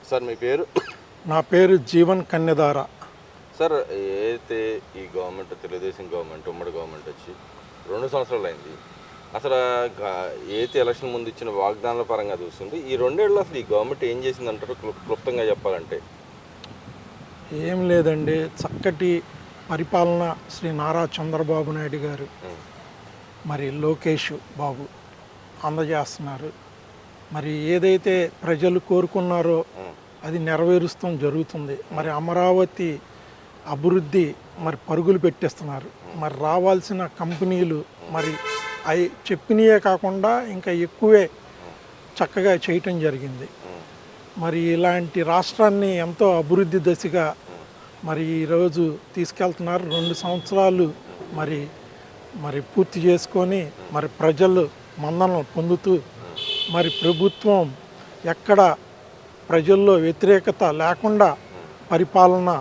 Sir మీ పేరు? నా పేరు జీవన్ కన్యదార. సార్ ఏదైతే ఈ గవర్నమెంట్ తెలుగుదేశం గవర్నమెంట్ ఉమ్మడి గవర్నమెంట్ వచ్చి 2 సంవత్సరాలు అయింది. అసలు ఏదైతే ఎలక్షన్ ముందు ఇచ్చిన వాగ్దానాల పరంగా చూస్తుంటే ఈ 2 ఏళ్ళు అసలు ఈ గవర్నమెంట్ ఏం చేసిందంటారు క్లుప్తంగా చెప్పాలంటే? ఏం లేదండి, చక్కటి పరిపాలన శ్రీ నారా చంద్రబాబు నాయుడు గారు మరి లోకేష్ బాబు అందజేస్తున్నారు. మరి ఏదైతే ప్రజలు కోరుకున్నారో అది నెరవేరుస్తాం జరుగుతుంది. మరి అమరావతి అభివృద్ధి మరి పరుగులు పెట్టేస్తున్నారు. మరి రావాల్సిన కంపెనీలు మరి అవి చెప్పినయే కాకుండా ఇంకా ఎక్కువే చక్కగా చేయటం జరిగింది. మరి ఇలాంటి రాష్ట్రాన్ని ఎంతో అభివృద్ధి దశగా మరి ఈరోజు తీసుకెళ్తున్నారు. 2 సంవత్సరాలు మరి మరి పూర్తి చేసుకొని మరి ప్రజలు మన్ననలు పొందుతూ మరి ప్రభుత్వం ఎక్కడ ప్రజల్లో వ్యతిరేకత లేకుండా పరిపాలన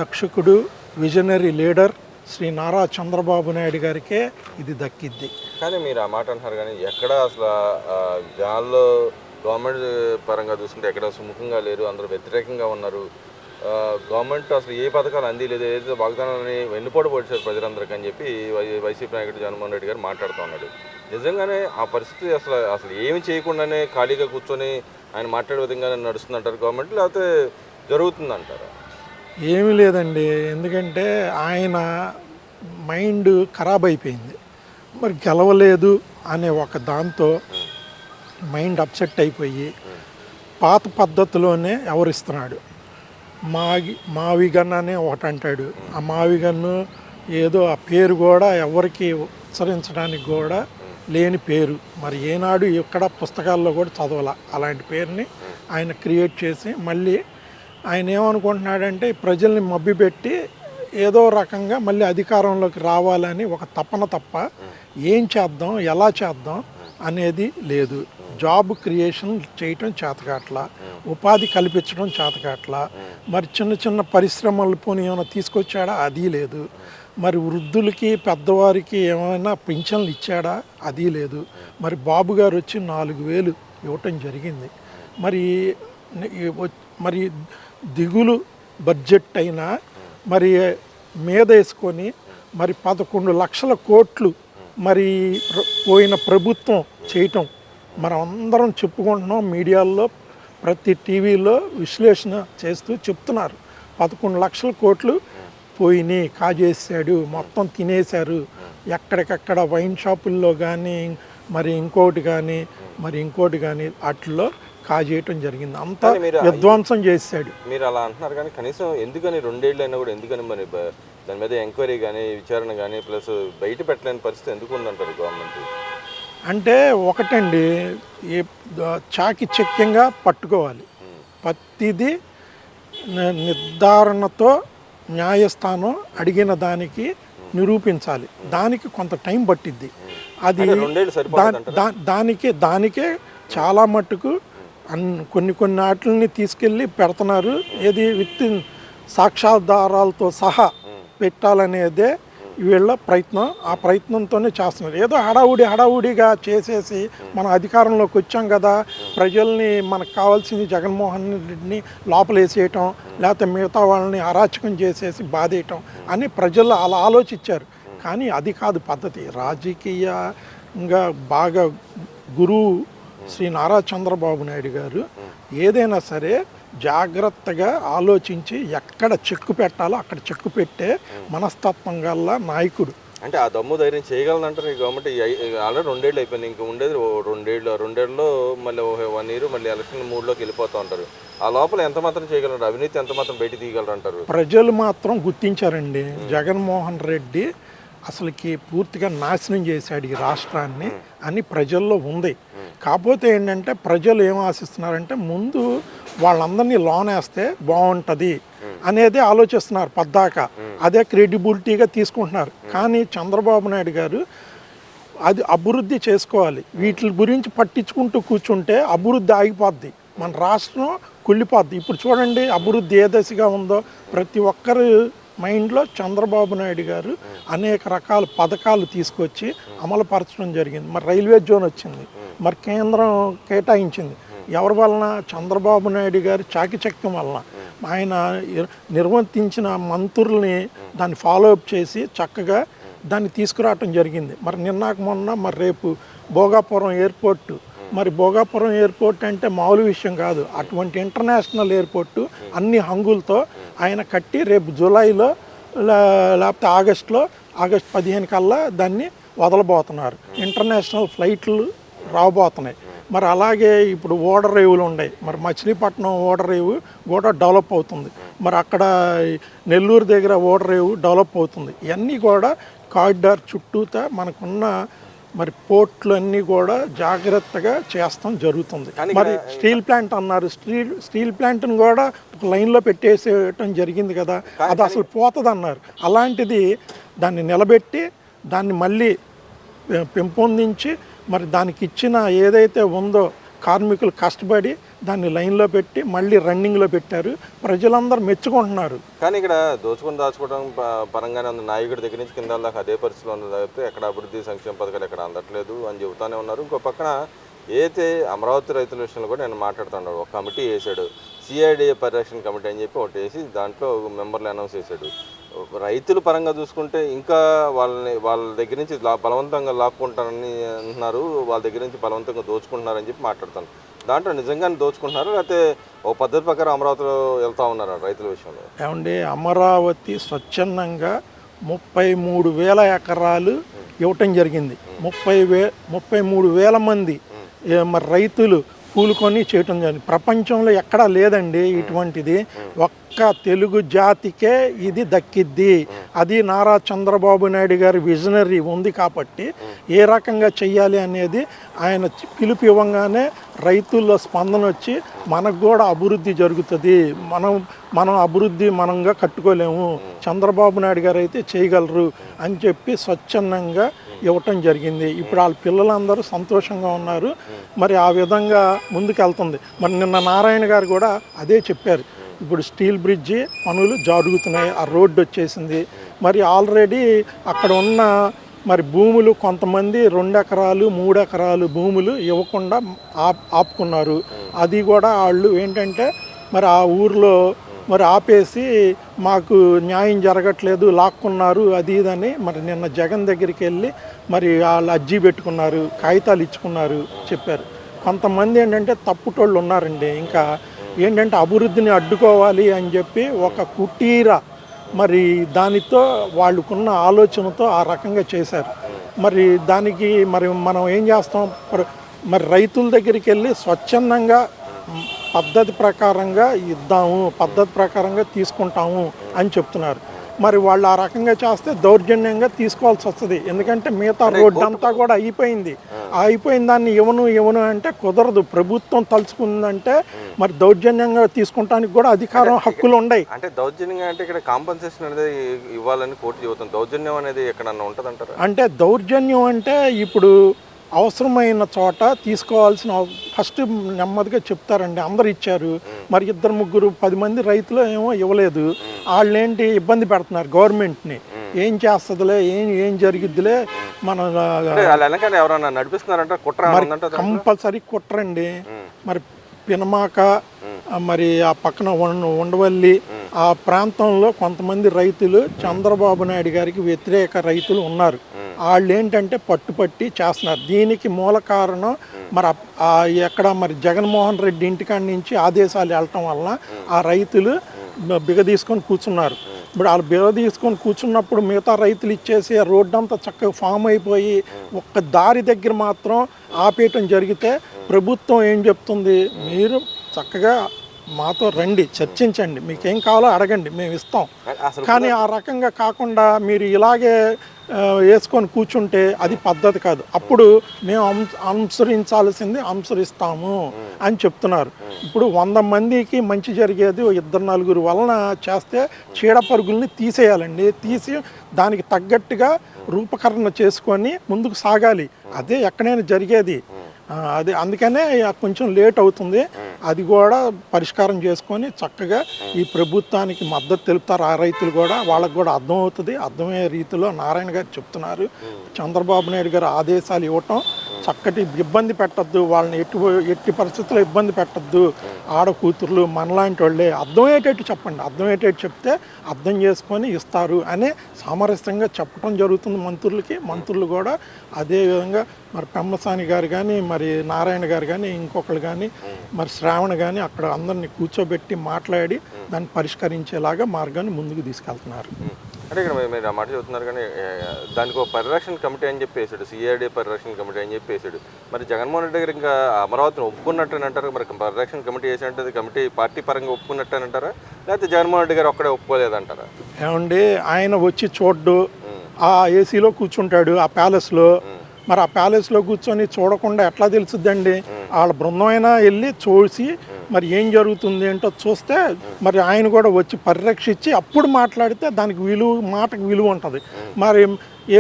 దక్షకుడు విజనరీ లీడర్ శ్రీ నారా చంద్రబాబు నాయుడు గారికే ఇది దక్కిద్ది. కానీ మీరు ఆ మాట అంటున్నారు, కానీ ఎక్కడ అసలు జనాల్లో గవర్నమెంట్ పరంగా చూసుకుంటే ఎక్కడ సుముఖంగా లేరు, అందరూ వ్యతిరేకంగా ఉన్నారు. గవర్నమెంట్ అసలు ఏ పథకాలు అందిలేదు, ఏదైతే వాగ్దానాలని వెన్నుపోటు పొడిచారు ప్రజలందరికీ అని చెప్పి వైసీపీ నాయకుడు జగన్మోహన్ రెడ్డి గారు మాట్లాడుతూ ఉన్నాడు. నిజంగానే ఆ పరిస్థితి అసలు ఏమి చేయకుండానే ఖాళీగా కూర్చొని ఆయన మాట్లాడే విధంగా నడుస్తుందంటారు గవర్నమెంట్, లేకపోతే జరుగుతుందంటారా? ఏమీ లేదండి, ఎందుకంటే ఆయన మైండ్ ఖరాబ్ అయిపోయింది. మరి గెలవలేదు అనే ఒక దాంతో మైండ్ అప్సెట్ అయిపోయి పాత పద్ధతిలోనే ఎవరిస్తున్నాడు. మావిగన్ అనే ఒకటి అంటాడు. ఆ మావిగన్ను ఏదో ఆ పేరు కూడా ఎవరికి ఉచ్చరించడానికి కూడా లేని పేరు. మరి ఏనాడు ఎక్కడ పుస్తకాల్లో కూడా చదవాల అలాంటి పేరుని ఆయన క్రియేట్ చేసి మళ్ళీ ఆయన ఏమనుకుంటున్నాడంటే ప్రజల్ని మభ్యపెట్టి ఏదో రకంగా మళ్ళీ అధికారంలోకి రావాలని ఒక తపన తప్ప ఏం చేద్దాం ఎలా చేద్దాం అనేది లేదు. జాబ్ క్రియేషన్ చేయటం చేతకాట్లా, ఉపాధి కల్పించడం చేతకాట్లా. మరి చిన్న చిన్న పరిశ్రమలు పోనీ ఏమైనా తీసుకొచ్చాడా, అది లేదు. మరి వృద్ధులకి పెద్దవారికి ఏమైనా పింఛన్లు ఇచ్చాడా, అది లేదు. మరి బాబు గారు వచ్చి 4,000 ఇవ్వటం జరిగింది. మరి దిగులు బడ్జెట్ అయినా మరి మీద వేసుకొని మరి 11 లక్షల కోట్లు మరి పోయిన ప్రభుత్వం చేయటం మనం అందరం చెప్పుకుంటున్నాం. మీడియాల్లో ప్రతి టీవీలో విశ్లేషణ చేస్తూ చెప్తున్నారు 11 లక్షల కోట్లు పోయినాయి, కాజేసాడు, మొత్తం తినేశారు. ఎక్కడికక్కడ వైన్ షాపుల్లో కానీ మరి ఇంకోటి కానీ వాటిల్లో కాజేయటం జరిగింది. అంతా విధ్వంసం చేశాడు. మీరు అలా అంటున్నారు, కానీ కనీసం ఎందుకని 2 ఏళ్ళు అయినా కూడా ఎందుకని మరి దాని మీద ఎంక్వైరీ కానీ విచారణ కానీ ప్లస్ బయట పెట్టలేని పరిస్థితి ఎందుకు ఉందంటారు గవర్నమెంట్? అంటే ఒకటండి, చాకిచక్యంగా పట్టుకోవాలి. ప్రతిదీ నిర్ధారణతో న్యాయస్థానం అడిగిన దానికి నిరూపించాలి. దానికి కొంత టైం పట్టిద్ది. అది దానికే చాలా మట్టుకు కొన్ని వాటిని తీసుకెళ్ళి పెడుతున్నారు. ఏది విత్ సాక్ష్యాధారాలతో సహా పెట్టాలనేదే వీళ్ళ ప్రయత్నం. ఆ ప్రయత్నంతోనే చేస్తున్నారు. ఏదో హడావుడిగా చేసేసి మనం అధికారంలోకి వచ్చాం కదా, ప్రజల్ని మనకు కావాల్సింది జగన్మోహన్ రెడ్డిని లోపలేసేయటం, లేకపోతే మిగతా వాళ్ళని అరాచకం చేసేసి బాధేయటం అని ప్రజలు అలా ఆలోచించారు. కానీ అది కాదు పద్ధతి. రాజకీయంగా బాగా గురువు శ్రీ నారా చంద్రబాబు నాయుడు గారు ఏదైనా సరే జాగ్రత్తగా ఆలోచించి ఎక్కడ చెక్కు పెట్టాలో అక్కడ చెక్కు పెట్టే మనస్తత్వం గల నాయకుడు. అంటే ఆ దమ్ము ధైర్యం చేయగలనంటారు ఈ గవర్నమెంట్. ఆల్రెడీ 2 ఏళ్ళు అయిపోయింది, ఇంక ఉండేది 2 ఏళ్ళలో మళ్ళీ 1 ఇయర్ మళ్ళీ ఎలక్షన్ మూడ్లోకి వెళ్ళిపోతూ ఉంటారు. ఆ లోపల ఎంత మాత్రం చేయగలరు, అవినీతి ఎంత మాత్రం బయట తీయగలరు అంటారు? ప్రజలు మాత్రం గుర్తించారండి, జగన్మోహన్ రెడ్డి అసలుకి పూర్తిగా నాశనం చేశాడు ఈ రాష్ట్రాన్ని అని ప్రజల్లో ఉంది. కాకపోతే ఏంటంటే ప్రజలు ఏం ఆశిస్తున్నారంటే ముందు వాళ్ళందరినీ లోనేస్తే బాగుంటుంది అనేది ఆలోచిస్తున్నారు పద్దాకా. అదే క్రెడిబిలిటీగా తీసుకుంటున్నారు. కానీ చంద్రబాబు నాయుడు గారు అది అభివృద్ధి చేసుకోవాలి. వీటి గురించి పట్టించుకుంటూ కూర్చుంటే అభివృద్ధి ఆగిపోద్ది, మన రాష్ట్రం కుళ్ళిపోద్ది. ఇప్పుడు చూడండి అభివృద్ధి ఏ దశగా ఉందో. ప్రతి ఒక్కరు మైండ్లో చంద్రబాబు నాయుడు గారు అనేక రకాల పథకాలు తీసుకొచ్చి అమలుపరచడం జరిగింది. మరి రైల్వే జోన్ వచ్చింది, మరి కేంద్రం కేటాయించింది. ఎవరి వలన? చంద్రబాబు నాయుడు గారి చాకచక్యం వలన. ఆయన నిర్వర్తించిన మంత్రుల్ని దాన్ని ఫాలో అప్ చేసి చక్కగా దాన్ని తీసుకురావటం జరిగింది. మరి నిన్నాక మొన్న మరి రేపు భోగాపురం ఎయిర్పోర్టు, మరి భోగాపురం ఎయిర్పోర్ట్ అంటే మామూలు విషయం కాదు. అటువంటి ఇంటర్నేషనల్ ఎయిర్పోర్టు అన్ని హంగులతో ఆయన కట్టి రేపు జూలైలో లేకపోతే ఆగస్టు 15 కల్లా దాన్ని వదలబోతున్నారు. ఇంటర్నేషనల్ ఫ్లైట్లు రాబోతున్నాయి. మరి అలాగే ఇప్పుడు ఓడరేవులు ఉన్నాయి. మరి మచిలీపట్నం ఓడరేవు కూడా డెవలప్ అవుతుంది. మరి అక్కడ నెల్లూరు దగ్గర ఓడరేవు డెవలప్ అవుతుంది. ఇవన్నీ కూడా కారిడార్ చుట్టూతా మనకున్న మరి పోర్ట్లు అన్నీ కూడా జాగ్రత్తగా చేస్తాం జరుగుతుంది. మరి స్టీల్ ప్లాంట్ అన్నారు, స్టీల్ ప్లాంట్ని కూడా ఒక లైన్లో పెట్టేసేయటం జరిగింది కదా, అది అసలు పోతుంది అన్నారు. అలాంటిది దాన్ని నిలబెట్టి దాన్ని మళ్ళీ పెంపొందించి మరి దానికి ఇచ్చిన ఏదైతే ఉందో కార్మికులు కష్టపడి దాన్ని లైన్లో పెట్టి మళ్ళీ రన్నింగ్లో పెట్టారు. ప్రజలందరూ మెచ్చుకుంటున్నారు. కానీ ఇక్కడ దాచుకోవడం పరంగానే ఉంది. నాయకుడి దగ్గర నుంచి కింద దాకా అదే పరిస్థితిలో ఉంది. అయితే ఎక్కడ అభివృద్ధి సంక్షేమ పథకాలు ఎక్కడ అందట్లేదు అని చెబుతానే ఉన్నారు. ఇంకో పక్కన ఏదైతే అమరావతి రైతుల విషయంలో కూడా నేను మాట్లాడుతున్నాడు. ఒక కమిటీ వేసాడు, సిఐడిఏ పరిరక్షణ కమిటీ అని చెప్పి ఒకటి వేసి దాంట్లో మెంబర్లు అనౌన్స్ చేశాడు. రైతుల పరంగా చూసుకుంటే ఇంకా వాళ్ళ దగ్గర నుంచి బలవంతంగా లాక్కుంటారని అంటున్నారు. వాళ్ళ దగ్గర నుంచి బలవంతంగా దోచుకుంటున్నారని చెప్పి మాట్లాడుతాను. దాంట్లో నిజంగానే దోచుకుంటున్నారు, లేకపోతే ఓ పద్ధతి ప్రకారం అమరావతిలో వెళ్తూ ఉన్నారు రైతుల విషయంలో? ఏమండి, అమరావతి స్వచ్ఛందంగా 33,000 ఎకరాలు ఇవ్వటం జరిగింది. 33,000 మంది మరి రైతులు కూలుకొని చేయటం జరిగింది. ప్రపంచంలో ఎక్కడా లేదండి ఇటువంటిది. ఒక్క తెలుగు జాతికే ఇది దక్కిద్ది. అది నారా చంద్రబాబు నాయుడు గారి విజనరీ ఉంది కాబట్టి ఏ రకంగా చెయ్యాలి అనేది ఆయన పిలుపు ఇవ్వగానే రైతుల్లో స్పందన వచ్చి మనకు కూడా అభివృద్ధి జరుగుతుంది, మనం అభివృద్ధి మనంగా కట్టుకోలేము, చంద్రబాబు నాయుడు గారు అయితే చేయగలరు అని చెప్పి స్వచ్ఛందంగా ఇవ్వటం జరిగింది. ఇప్పుడు వాళ్ళ పిల్లలందరూ సంతోషంగా ఉన్నారు. మరి ఆ విధంగా ముందుకెళ్తుంది. మరి నిన్న నారాయణ గారు కూడా అదే చెప్పారు. ఇప్పుడు స్టీల్ బ్రిడ్జి పనులు జరుగుతున్నాయి, ఆ రోడ్డు వచ్చేసింది. మరి ఆల్రెడీ అక్కడ ఉన్న మరి భూములు కొంతమంది 2 ఎకరాలు 3 ఎకరాలు భూములు ఇవ్వకుండా ఆపుకున్నారు. అది కూడా వాళ్ళు ఏంటంటే మరి ఆ ఊర్లో మరి ఆపేసి మాకు న్యాయం జరగట్లేదు, లాక్కున్నారు, అది ఇదని మరి నిన్న జగన్ దగ్గరికి వెళ్ళి మరి వాళ్ళు అర్జీ పెట్టుకున్నారు, కాగితాలు ఇచ్చుకున్నారు, చెప్పారు. కొంతమంది ఏంటంటే తప్పుటోళ్ళు ఉన్నారండి. ఇంకా ఏంటంటే అభివృద్ధిని అడ్డుకోవాలి అని చెప్పి ఒక కుటీర మరి దానితో వాళ్ళకున్న ఆలోచనతో ఆ రకంగా చేశారు. మరి దానికి మరి మనం ఏం చేస్తాం? మరి రైతుల దగ్గరికి వెళ్ళి స్వచ్ఛందంగా పద్ధతి ప్రకారంగా ఇద్దాము, పద్ధతి ప్రకారంగా తీసుకుంటాము అని చెప్తున్నారు. మరి వాళ్ళు ఆ రకంగా చేస్తే దౌర్జన్యంగా తీసుకోవాల్సి వస్తుంది. ఎందుకంటే మిగతా రోడ్డు అంతా కూడా అయిపోయింది. అయిపోయిన దాన్ని ఇవ్వను అంటే కుదరదు. ప్రభుత్వం తలుచుకుందంటే మరి దౌర్జన్యంగా తీసుకుంటానికి కూడా అధికారం, హక్కులు ఉన్నాయి. అంటే దౌర్జన్యంగా అంటే ఇక్కడ కాంపన్సేషన్ అనేది ఇవ్వాలని కోర్టు చెబుతుంది. దౌర్జన్యం అనేది ఎక్కడన్నా ఉంటుందంటారా? అంటే దౌర్జన్యం అంటే ఇప్పుడు అవసరమైన చోట తీసుకోవాల్సిన ఫస్ట్ నెమ్మదిగా చెప్తారండి. అందరు ఇచ్చారు, మరి 2-3 10 మంది రైతులు ఏమో ఇవ్వలేదు. వాళ్ళేంటి ఇబ్బంది పెడుతున్నారు గవర్నమెంట్ని. ఏం చేస్తుందిలే, ఏం జరిగిద్దిలే, మన కంపల్సరీ కుట్రండి. మరి పినమాక, మరి ఆ పక్కన ఉండవల్లి ఆ ప్రాంతంలో కొంతమంది రైతులు చంద్రబాబు నాయుడు గారికి వ్యతిరేక రైతులు ఉన్నారు. వాళ్ళు ఏంటంటే పట్టుపట్టి చేస్తున్నారు. దీనికి మూల కారణం మరి ఎక్కడ మరి జగన్మోహన్ రెడ్డి ఇంటికాడి నుంచి ఆదేశాలు వెళ్ళటం వల్ల ఆ రైతులు బిగదీసుకొని కూర్చున్నారు. ఇప్పుడు వాళ్ళు బిగదీసుకొని కూర్చున్నప్పుడు మిగతా రైతులు ఇచ్చేసి ఆ రోడ్డు అంతా చక్కగా ఫామ్ అయిపోయి ఒక్క దారి దగ్గర మాత్రం ఆపేయటం జరిగితే ప్రభుత్వం ఏం చెప్తుంది? మీరు చక్కగా మాతో రండి, చర్చించండి, మీకేం కావాలో అడగండి, మేము ఇస్తాం. కానీ ఆ రకంగా కాకుండా మీరు ఇలాగే వేసుకొని కూర్చుంటే అది పద్ధతి కాదు. అప్పుడు మేము అనుసరించాల్సింది అనుసరిస్తాము అని చెప్తున్నారు. ఇప్పుడు 100 మందికి మంచి జరిగేది 2-4 వలన చేస్తే చీడపరుగుల్ని తీసేయాలండి. తీసి దానికి తగ్గట్టుగా రూపకరణ చేసుకొని ముందుకు సాగాలి. అదే ఎక్కడైనా జరిగేది. అది అందుకనే కొంచెం లేట్ అవుతుంది. అది కూడా పరిష్కారం చేసుకొని చక్కగా ఈ ప్రభుత్వానికి మద్దతు తెలుపుతారు ఆ రైతులు కూడా. వాళ్ళకు కూడా అర్థం అవుతుంది. అర్థమయ్యే రీతిలో నారాయణ గారు చెప్తున్నారు. చంద్రబాబు నాయుడు గారు ఆదేశాలు ఇవ్వటం, చక్కటి ఇబ్బంది పెట్టద్దు, వాళ్ళని ఎట్టి పరిస్థితుల్లో ఇబ్బంది పెట్టద్దు, ఆడకూతుర్లు మనలాంటి వాళ్ళే, అర్థమయ్యేటట్టు చెప్పండి, అర్థమయ్యేటట్టు చెప్తే అర్థం చేసుకొని ఇస్తారు అని సామరస్యంగా చెప్పడం జరుగుతుంది మంత్రులకి. మంత్రులు కూడా అదేవిధంగా మరి పెమ్మసాని గారు కానీ, మరి నారాయణ గారు కానీ, ఇంకొకరు కానీ, మరి శ్రావణ కానీ అక్కడ అందరినీ కూర్చోబెట్టి మాట్లాడి దాన్ని పరిష్కరించేలాగా మార్గాన్ని ముందుకు తీసుకెళ్తున్నారు. అంటే ఇక్కడ మీరు ఆ మాట చెబుతున్నారు కానీ దానికి ఒక పరిరక్షణ కమిటీ అని చెప్పేసాడు, సిఐడి పరిరక్షణ కమిటీ అని చెప్పేసాడు. మరి జగన్మోహన్ రెడ్డి గారు ఇంకా అమరావతిని ఒప్పుకున్నట్టు అంటారు. మరి పరిరక్షణ కమిటీ వేసినట్టు కమిటీ పార్టీ పరంగా ఒప్పుకున్నట్టు అంటారా, లేకపోతే జగన్మోహన్ రెడ్డి గారు ఒక్కడే ఒప్పుకోలేదంటారా? ఏమండి, ఆయన వచ్చి చూడ్డు, ఆ ఏసీలో కూర్చుంటాడు ఆ ప్యాలెస్లో. మరి ఆ ప్యాలెస్లో కూర్చొని చూడకుండా ఎట్లా తెలుసుద్దండి? వాళ్ళ బృందం అయినా వెళ్ళి చూసి మరి ఏం జరుగుతుంది ఏంటో చూస్తే మరి ఆయన కూడా వచ్చి పరిరక్షించి అప్పుడు మాట్లాడితే దానికి విలువ, మాటకు విలువ ఉంటుంది. మరి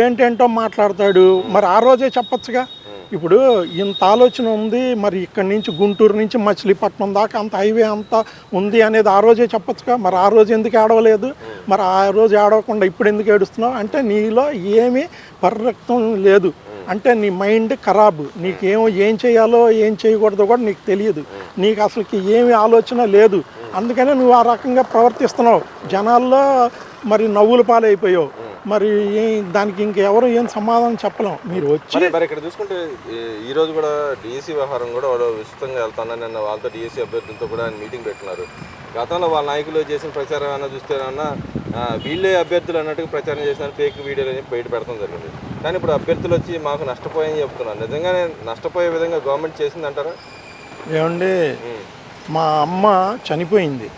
ఏంటేంటో మాట్లాడతాడు, మరి ఆ రోజే చెప్పచ్చుగా. ఇప్పుడు ఇంత ఆలోచన ఉంది, మరి ఇక్కడి నుంచి గుంటూరు నుంచి మచిలీపట్నం దాకా అంత హైవే అంతా ఉంది అనేది ఆ రోజే చెప్పచ్చుగా. మరి ఆ రోజు ఎందుకు ఏడవలేదు? మరి ఆ రోజు ఏడవకుండా ఇప్పుడు ఎందుకు ఏడుస్తున్నావు అంటే నీలో ఏమీ పరిరక్తం లేదు, అంటే నీ మైండ్ ఖరాబు, నీకేమో ఏం చేయాలో ఏం చేయకూడదో కూడా నీకు తెలియదు, నీకు అసలుకి ఏమి ఆలోచన లేదు. అందుకనే నువ్వు ఆ రకంగా ప్రవర్తిస్తున్నావు, జనాల్లో మరి నవ్వుల పాలైపోయావు. మరి దానికి ఇంకెవరు ఏం సమాధానం చెప్పలేం. మీరు వచ్చి మరి ఇక్కడ చూసుకుంటే ఈ రోజు కూడా డిఎస్సి వ్యవహారం కూడా వాళ్ళు విస్తృతంగా వెళ్తానని నిన్న వాళ్ళతో డిఎస్సి అభ్యర్థులతో కూడా మీటింగ్ పెట్టున్నారు. గతంలో వాళ్ళ నాయకులు చేసిన ప్రచారం ఏమన్నా చూస్తేనన్నా వీళ్ళే అభ్యర్థులు అన్నట్టుగా ప్రచారం చేసినారు, ఫేక్ వీడియోలు అని బయట పెడతాం జరిగింది. కానీ ఇప్పుడు అభ్యర్థులు వచ్చి మాకు నష్టపోయని చెప్తున్నారు. నిజంగానే నష్టపోయే విధంగా గవర్నమెంట్ చేసిందంటారా? ఏమండి, మా అమ్మ చనిపోయింది,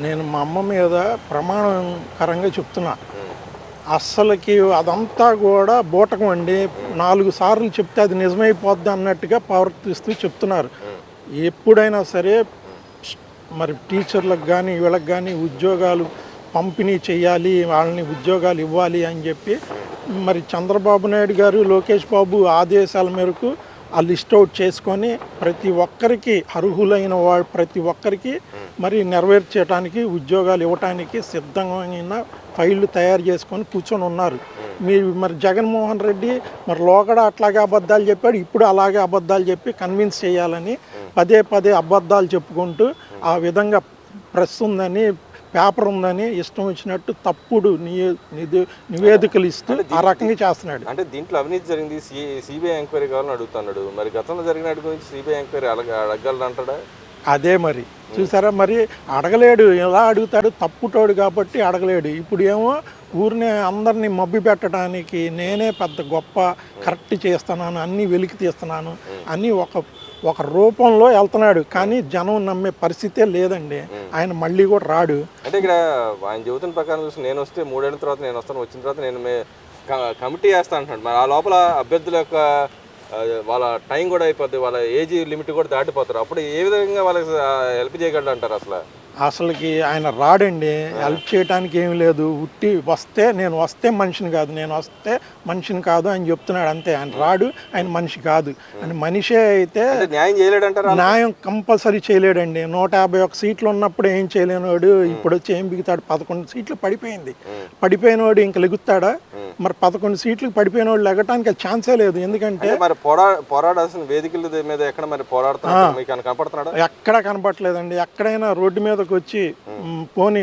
నేను మా అమ్మ మీద ప్రమాణకరంగా చెప్తున్నా, అస్సలకి అదంతా కూడా బూటకం అండి. 4 సార్లు చెప్తే అది నిజమైపోద్ది అన్నట్టుగా ప్రవర్తిస్తూ చెప్తున్నారు. ఎప్పుడైనా సరే మరి టీచర్లకు కానీ వీళ్ళకి కానీ ఉద్యోగాలు పంపిణీ చేయాలి, వాళ్ళని ఉద్యోగాలు ఇవ్వాలి అని చెప్పి మరి చంద్రబాబు నాయుడు గారు, లోకేష్ బాబు ఆదేశాల మేరకు ఆ లిస్ట్ అవుట్ చేసుకొని ప్రతి ఒక్కరికి అర్హులైన వాళ్ళు ప్రతి ఒక్కరికి మరి నెరవేర్చడానికి ఉద్యోగాలు ఇవ్వటానికి సిద్ధమైన ఫైళ్ళు తయారు చేసుకొని కూర్చొని ఉన్నారు. మీరు మరి జగన్మోహన్ రెడ్డి మరి లోకడ అట్లాగే అబద్ధాలు చెప్పాడు, ఇప్పుడు అలాగే అబద్ధాలు చెప్పి కన్విన్స్ చేయాలని పదే పదే అబద్ధాలు చెప్పుకుంటూ ఆ విధంగా ప్రెస్ ఉందని, పేపర్ ఉందని ఇష్టం వచ్చినట్టు తప్పుడు నివేదికలు ఇస్తూ ఆ రకంగా చేస్తున్నాడు. అంటే దీంట్లో అవినీతి జరిగింది, సిబిఐ ఎంక్వైరీ కావాలని అడుగుతున్నాడు. మరి గతంలో జరిగిన గురించి సిబిఐ ఎంక్వైరీ అడగలరు అంటాడా? అదే మరి చూసారా, మరి అడగలేడు. ఎలా అడుగుతాడు? తప్పుటోడు కాబట్టి అడగలేడు. ఇప్పుడు ఏమో ఊరిని అందరినీ మబ్బి పెట్టడానికి నేనే పెద్ద గొప్ప కరెక్ట్ చేస్తున్నాను, అన్నీ వెలికి తీస్తున్నాను అని ఒక రూపంలో వెళ్తున్నాడు. కానీ జనం నమ్మే పరిస్థితే లేదండి. ఆయన మళ్ళీ కూడా రాడు. అంటే ఇక్కడ ఆయన చెబుతున్న ప్రకారం చూసి నేను వస్తే 3 ఏళ్ళ తర్వాత నేను వస్తాను, వచ్చిన తర్వాత నేను కమిటీ వేస్తాను అంటున్నాడు. మరి ఆ లోపల అభ్యర్థుల యొక్క వాళ్ళ టైం కూడా అయిపోద్ది, వాళ్ళ ఏజ్ లిమిట్ కూడా దాటిపోతారు. అప్పుడు ఏ విధంగా వాళ్ళకి హెల్ప్ చేయగలడు అంటారు? అసలుకి ఆయన రాడండి, హెల్ప్ చేయడానికి ఏమి లేదు. ఉట్టి వస్తే నేను వస్తే మనిషిని కాదు, నేను వస్తే మనిషిని కాదు అని చెప్తున్నాడు అంతే. ఆయన రాడు, ఆయన మనిషి కాదు. అని మనిషే అయితే న్యాయం చేయలేడంటారు. న్యాయం కంపల్సరీ చేయలేడండి. 151 సీట్లు ఉన్నప్పుడు ఏం చేయలేనివాడు ఇప్పుడు వచ్చి ఏం బిగుతాడు? 11 సీట్లు పడిపోయినవాడు ఇంక లెగుతాడా? మరి 11 సీట్లకు పడిపోయిన వాళ్ళు లెగటానికి ఛాన్సే లేదు. ఎందుకంటే మరి పోరాడాల్సిన వేదికల మీద ఎక్కడ మరి పోరాడుతున్నాడు? ఎక్కడ కనపట్లేదండి. ఎక్కడైనా రోడ్డు మీదకి వచ్చి పోనీ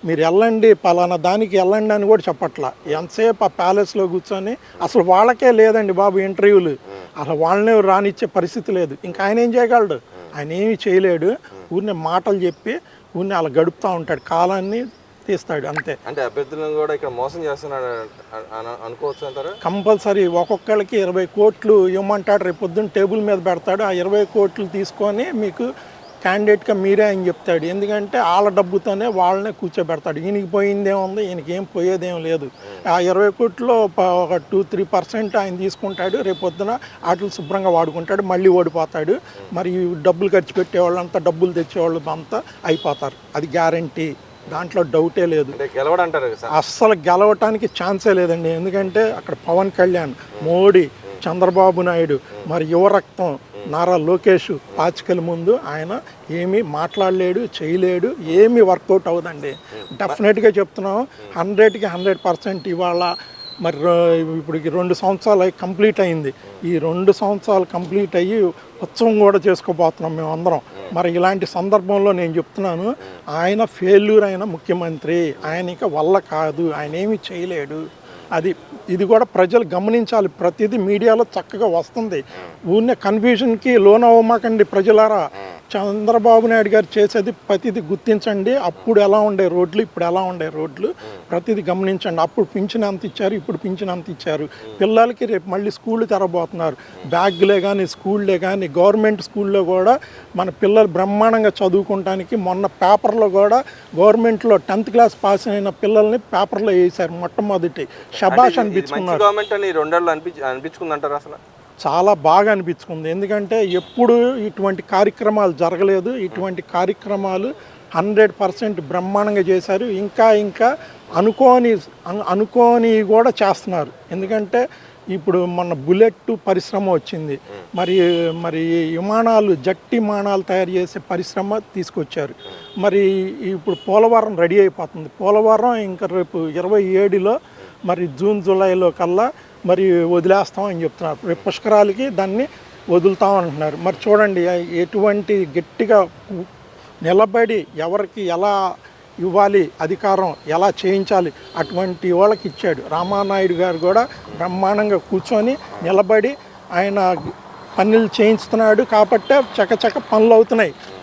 మీరు వెళ్ళండి, పలానా దానికి వెళ్ళండి అని కూడా చెప్పట్లా. ఎంతసేపు ఆ ప్యాలెస్లో కూర్చొని అసలు వాళ్ళకే లేదండి బాబు ఇంటర్వ్యూలు, అసలు వాళ్ళనే రానిచ్చే పరిస్థితి లేదు. ఇంకా ఆయన ఏం చేయగలడు? ఆయన ఏమీ చేయలేడు. ఊరినే మాటలు చెప్పి ఊరిని అలా గడుపుతూ ఉంటాడు, కాలాన్ని తీస్తాడు అంతే. అంటే అభ్యర్థులను కూడా ఇక్కడ మోసం చేస్తున్నాడు అనుకోవచ్చు అంటారా? కంపల్సరీ ఒక్కొక్కరికి 20 కోట్లు ఇవ్వమంటాడు, రేపు పొద్దున్న టేబుల్ మీద పెడతాడు. ఆ 20 కోట్లు తీసుకొని మీకు క్యాండిడేట్గా మీరే అని చెప్తాడు. ఎందుకంటే వాళ్ళ డబ్బుతోనే వాళ్ళనే కూర్చోబెడతాడు. ఈయనకి పోయిందేముంది? ఈయనకి ఏం పోయేదేం లేదు. ఆ 20 కోట్లో ఒక 2-3% ఆయన తీసుకుంటాడు, రేపు పొద్దున వాటిని శుభ్రంగా వాడుకుంటాడు, మళ్ళీ ఓడిపోతాడు. మరి డబ్బులు ఖర్చు పెట్టేవాళ్ళంతా, డబ్బులు తెచ్చేవాళ్ళు అంతా అయిపోతారు. అది గ్యారంటీ, దాంట్లో డౌటే లేదు. అస్సలు గెలవటానికి ఛాన్సే లేదండి. ఎందుకంటే అక్కడ పవన్ కళ్యాణ్, మోడీ, చంద్రబాబు నాయుడు, మరి యువరక్తం, నారా లోకేష్ పాచికల ముందు ఆయన ఏమీ మాట్లాడలేడు, చేయలేడు, ఏమీ వర్కౌట్ అవ్వదండి. డెఫినెట్గా చెప్తున్నాం, 100కి 100% ఇవాళ మరి ఇప్పుడు 2 సంవత్సరాలు కంప్లీట్ అయింది. ఈ 2 సంవత్సరాలు కంప్లీట్ అయ్యి ఉత్సవం కూడా చేసుకోబోతున్నాం మేమందరం. మరి ఇలాంటి సందర్భంలో నేను చెప్తున్నాను, ఆయన ఫెయిల్యూర్ అయిన ముఖ్యమంత్రి, ఆయన ఇక వల్ల కాదు, ఆయన ఏమీ చేయలేడు. ఇది కూడా ప్రజలు గమనించాలి. ప్రతిదీ మీడియాలో చక్కగా వస్తుంది. ఊరినే కన్ఫ్యూజన్కి లోన్ అవ్వమాకండి ప్రజలారా. చంద్రబాబు నాయుడు గారు చేసేది ప్రతిదీ గుర్తించండి. అప్పుడు ఎలా ఉండే రోడ్లు, ఇప్పుడు ఎలా ఉండే రోడ్లు, ప్రతిదీ గమనించండి. అప్పుడు పింఛన్ ఎంత ఇచ్చారు, ఇప్పుడు పింఛన్ ఎంత ఇచ్చారు. పిల్లలకి రేపు మళ్ళీ స్కూళ్ళు తెరబోతున్నారు. బ్యాగులే కానీ, స్కూళ్ళే కానీ, గవర్నమెంట్ స్కూల్లో కూడా మన పిల్లలు బ్రహ్మాండంగా చదువుకోవటానికి మొన్న పేపర్లో కూడా గవర్నమెంట్లో 10th క్లాస్ పాస్ అయిన పిల్లల్ని పేపర్లో వేశారు. మొట్టమొదటి శబాష్ అనిపించుకున్నారు. గవర్నమెంట్ అని 2 ఏళ్ళు అనిపించుకుందంటారు అసలు. చాలా బాగా అనిపించుకుంది. ఎందుకంటే ఎప్పుడు ఇటువంటి కార్యక్రమాలు జరగలేదు. ఇటువంటి కార్యక్రమాలు 100% బ్రహ్మాండంగా చేశారు. ఇంకా అనుకోని కూడా చేస్తున్నారు. ఎందుకంటే ఇప్పుడు మన బుల్లెట్ పరిశ్రమ వచ్చింది. మరి విమానాలు, జట్టి విమానాలు తయారు చేసే పరిశ్రమ తీసుకొచ్చారు. మరి ఇప్పుడు పోలవరం రెడీ అయిపోతుంది. పోలవరం ఇంకా రేపు 27లో మరి జూన్ జూలైలో కల్లా మరి వదిలేస్తామని చెప్తున్నారు. రేపు పుష్కరాలకి దాన్ని వదులుతామంటున్నారు. మరి చూడండి, ఎటువంటి గట్టిగా నిలబడి ఎవరికి ఎలా ఇవ్వాలి అధికారం, ఎలా చేయించాలి అటువంటి వాళ్ళకి ఇచ్చాడు. రామానాయుడు గారు కూడా బ్రహ్మాండంగా కూర్చొని నిలబడి ఆయన పనులు చేయిస్తున్నాడు. కాబట్టే చకచక పనులు అవుతున్నాయి.